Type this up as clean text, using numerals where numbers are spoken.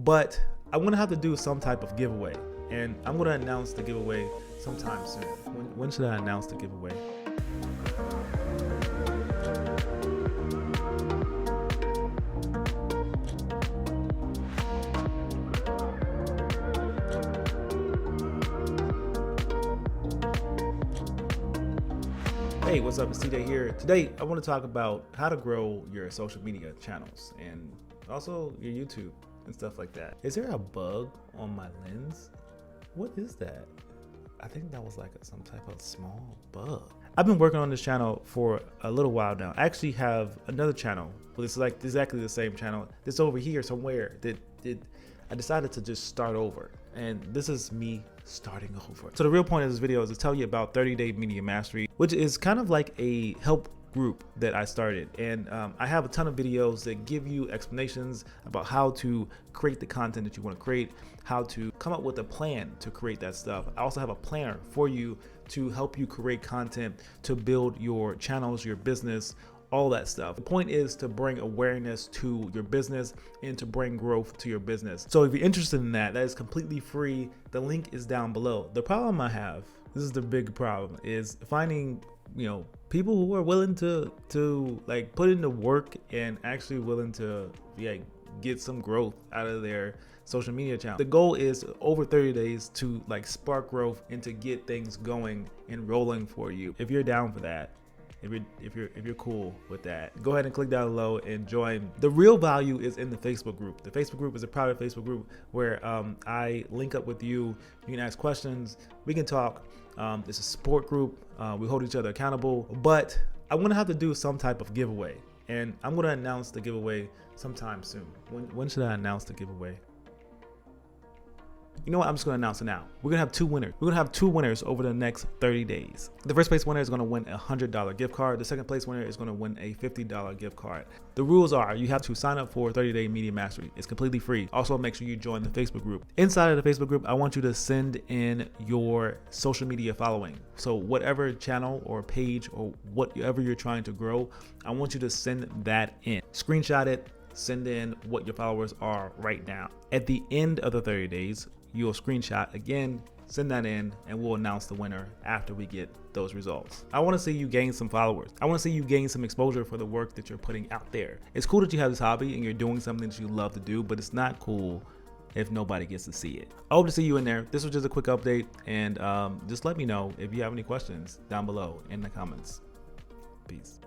but I'm gonna have to do some type of giveaway, and I'm gonna announce the giveaway sometime soon. When should I announce the giveaway? Hey, what's up? It's TJ here. Today, I want to talk about how to grow your social media channels and also your YouTube and stuff like that. Is there a bug on my lens? What is that? I think that was like some type of small bug. I've been working on this channel for a little while now. I actually have another channel, but it's like exactly the same channel. This over here somewhere that I decided to just start over. And this is me starting over. So the real point of this video is to tell you about 30-Day Media Mastery, which is kind of like a help group that I started. And I have a ton of videos that give you explanations about how to create the content that you want to create, how to come up with a plan to create that stuff. I also have a planner for you to help you create content to build your channels, your business, all that stuff. The point is to bring awareness to your business and to bring growth to your business. So if you're interested in that, that is completely free. The link is down below. The problem I have, this is the big problem, is finding, people who are willing to like put in the work and actually willing to get some growth out of their social media channel. The goal is over 30 days to like spark growth and to get things going and rolling for you. If you're down for that, if you're cool with that, go ahead and click down below and join. The real value is in the Facebook group. The Facebook group is a private Facebook group where I link up with you. You can ask questions, we can talk. It's a support group. We hold each other accountable, but I'm gonna have to do some type of giveaway, and I'm gonna announce the giveaway sometime soon. When should I announce the giveaway? You know what? I'm just going to announce it now. We're going to have two winners. We're going to have two winners over the next 30 days. The first place winner is going to win a $100 gift card. The second place winner is going to win a $50 gift card. The rules are you have to sign up for 30-Day Media Mastery. It's completely free. Also, make sure you join the Facebook group. Inside of the Facebook group, I want you to send in your social media following. So whatever channel or page or whatever you're trying to grow, I want you to send that in. Screenshot it. Send in what your followers are right now. At the end of the 30 days, you'll screenshot again, send that in, and we'll announce the winner after we get those results. I want to see you gain some followers. I want to see you gain some exposure for the work that you're putting out there. It's cool that you have this hobby and you're doing something that you love to do, but it's not cool if nobody gets to see it. I hope to see you in there. This was just a quick update, and just let me know if you have any questions down below in the comments. Peace.